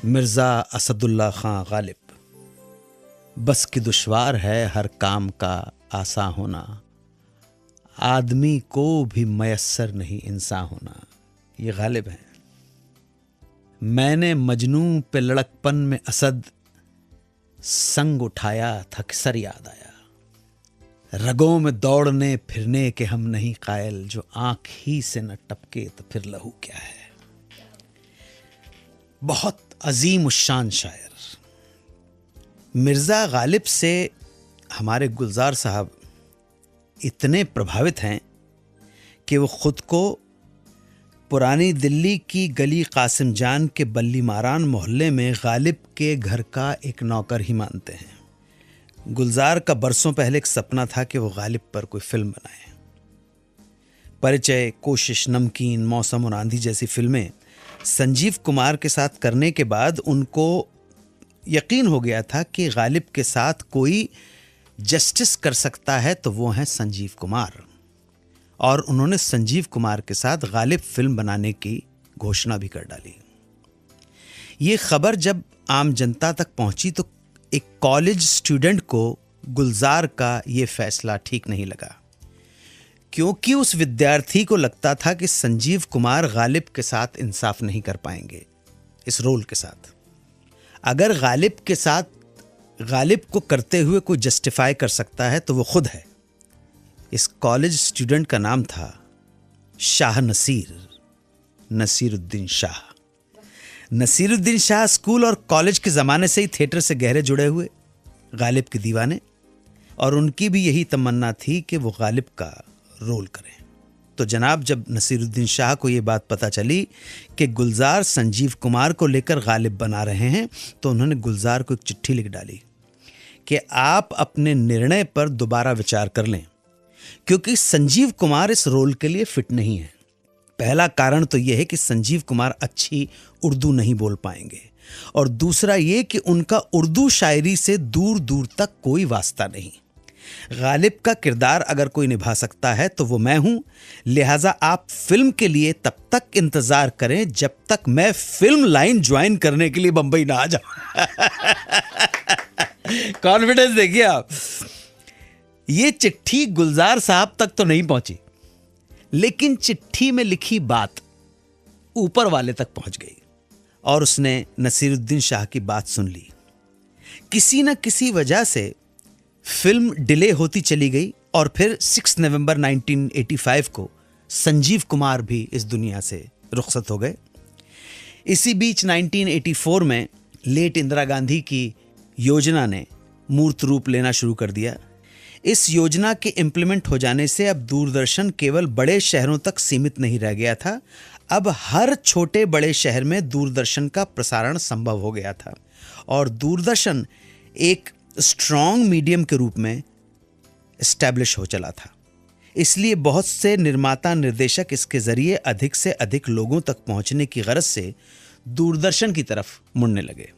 मिर्ज़ा असदुल्ला खां गालिब। बस की दुश्वार है हर काम का आसा होना, आदमी को भी मयस्सर नहीं इंसान होना। ये गालिब है। मैंने मजनू पे लड़कपन में असद संग उठाया था, सर याद आया। रगों में दौड़ने फिरने के हम नहीं कायल, जो आंख ही से न टपके तो फिर लहू क्या है। बहुत अजीम उशान शायर। मिर्ज़ा गालिब से हमारे गुलजार साहब इतने प्रभावित हैं कि वो खुद को पुरानी दिल्ली की गली कासिम जान के बल्ली मारान मोहल्ले में गालिब के घर का एक नौकर ही मानते हैं। गुलजार का बरसों पहले एक सपना था कि वो गालिब पर कोई फिल्म बनाए। परिचय, कोशिश, नमकीन, मौसम और आंधी जैसी फिल्में संजीव कुमार के साथ करने के बाद उनको यकीन हो गया था कि गालिब के साथ कोई जस्टिस कर सकता है तो वो हैं संजीव कुमार। और उन्होंने संजीव कुमार के साथ गालिब फिल्म बनाने की घोषणा भी कर डाली। ये खबर जब आम जनता तक पहुंची तो एक कॉलेज स्टूडेंट को गुलजार का ये फैसला ठीक नहीं लगा, क्योंकि उस विद्यार्थी को लगता था कि संजीव कुमार गालिब के साथ इंसाफ नहीं कर पाएंगे इस रोल के साथ। अगर गालिब के साथ गालिब को करते हुए कोई जस्टिफाई कर सकता है तो वो खुद है। इस कॉलेज स्टूडेंट का नाम था शाह नसीरुद्दीन शाह। नसीरुद्दीन शाह स्कूल और कॉलेज के ज़माने से ही थिएटर से गहरे जुड़े हुए गालिब के दीवाने, और उनकी भी यही तमन्ना थी कि वो गालिब का रोल करें। तो जनाब, जब नसीरुद्दीन शाह को ये बात पता चली कि गुलजार संजीव कुमार को लेकर गालिब बना रहे हैं, तो उन्होंने गुलजार को एक चिट्ठी लिख डाली कि आप अपने निर्णय पर दोबारा विचार कर लें, क्योंकि संजीव कुमार इस रोल के लिए फिट नहीं है। पहला कारण तो यह है कि संजीव कुमार अच्छी उर्दू नहीं बोल पाएंगे, और दूसरा ये कि उनका उर्दू शायरी से दूर दूर तक कोई वास्ता नहीं। गालिब का किरदार अगर कोई निभा सकता है तो वो मैं हूं, लिहाजा आप फिल्म के लिए तब तक इंतजार करें जब तक मैं फिल्म लाइन ज्वाइन करने के लिए बंबई ना आ जाऊं। कॉन्फिडेंस देखिए आप। ये चिट्ठी गुलजार साहब तक तो नहीं पहुंची, लेकिन चिट्ठी में लिखी बात ऊपर वाले तक पहुंच गई और उसने नसीरुद्दीन शाह की बात सुन ली। किसी न किसी वजह से फिल्म डिले होती चली गई और फिर 6 नवंबर 1985 को संजीव कुमार भी इस दुनिया से रुखसत हो गए। इसी बीच 1984 में लेट इंदिरा गांधी की योजना ने मूर्त रूप लेना शुरू कर दिया। इस योजना के इम्प्लीमेंट हो जाने से अब दूरदर्शन केवल बड़े शहरों तक सीमित नहीं रह गया था, अब हर छोटे बड़े शहर में दूरदर्शन का प्रसारण संभव हो गया था, और दूरदर्शन एक स्ट्रॉन्ग मीडियम के रूप में एस्टैब्लिश हो चला था। इसलिए बहुत से निर्माता निर्देशक इसके जरिए अधिक से अधिक लोगों तक पहुंचने की गरज से दूरदर्शन की तरफ मुड़ने लगे।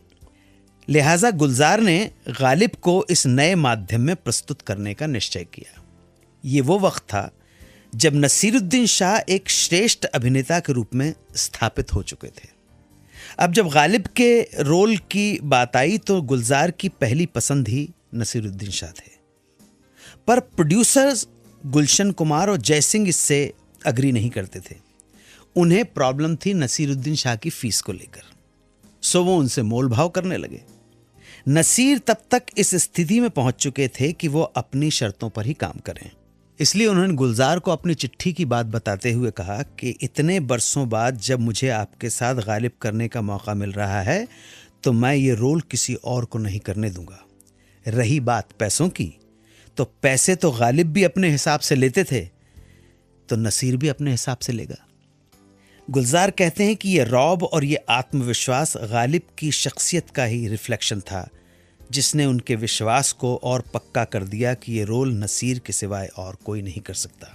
लिहाजा गुलजार ने गालिब को इस नए माध्यम में प्रस्तुत करने का निश्चय किया। ये वो वक्त था जब नसीरुद्दीन शाह एक श्रेष्ठ अभिनेता के रूप में स्थापित हो चुके थे। अब जब गालिब के रोल की बात आई तो गुलजार की पहली पसंद ही नसीरुद्दीन शाह थे, पर प्रोड्यूसर्स गुलशन कुमार और जयसिंह इससे अग्री नहीं करते थे। उन्हें प्रॉब्लम थी नसीरुद्दीन शाह की फीस को लेकर, सो वो उनसे मोल भाव करने लगे। नसीर तब तक इस स्थिति में पहुंच चुके थे कि वो अपनी शर्तों पर ही काम करें। इसलिए उन्होंने गुलजार को अपनी चिट्ठी की बात बताते हुए कहा कि इतने बरसों बाद जब मुझे आपके साथ गालिब करने का मौका मिल रहा है तो मैं ये रोल किसी और को नहीं करने दूंगा। रही बात पैसों की, तो पैसे तो गालिब भी अपने हिसाब से लेते थे, तो नसीर भी अपने हिसाब से लेगा। गुलजार कहते हैं कि ये रौब और ये आत्मविश्वास गालिब की शख्सियत का ही रिफ्लेक्शन था, जिसने उनके विश्वास को और पक्का कर दिया कि ये रोल नसीर के सिवाय और कोई नहीं कर सकता।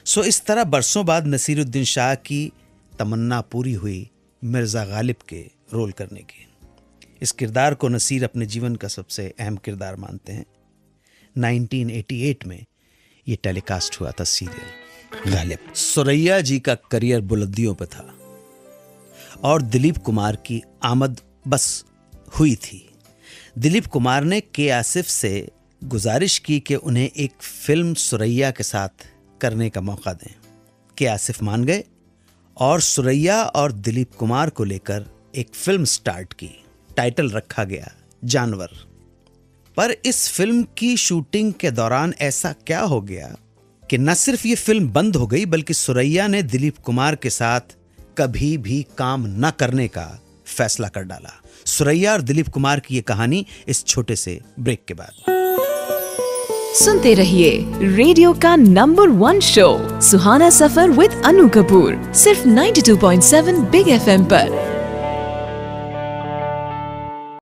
सो इस तरह बरसों बाद नसीरुद्दीन शाह की तमन्ना पूरी हुई मिर्ज़ा गालिब के रोल करने की। इस किरदार को नसीर अपने जीवन का सबसे अहम किरदार मानते हैं। 1988 में ये टेलीकास्ट हुआ था सीरियल गालिब। सुरैया जी का करियर बुलंदियों पे था और दिलीप कुमार की आमद बस हुई थी। दिलीप कुमार ने के आसिफ से गुजारिश की कि उन्हें एक फिल्म सुरैया के साथ करने का मौका दें। के आसिफ मान गए और सुरैया और दिलीप कुमार को लेकर एक फिल्म स्टार्ट की। टाइटल रखा गया जानवर। पर इस फिल्म की शूटिंग के दौरान ऐसा क्या हो गया कि न सिर्फ ये फिल्म बंद हो गई, बल्कि सुरैया ने दिलीप कुमार के साथ कभी भी काम न करने का फैसला कर डाला। सुरैया और दिलीप कुमार की ये कहानी इस छोटे से ब्रेक के बाद। सुनते रहिए रेडियो का number 1 show Suhana Safar with Anu Kapoor, सिर्फ 92.7 बिग FM पर।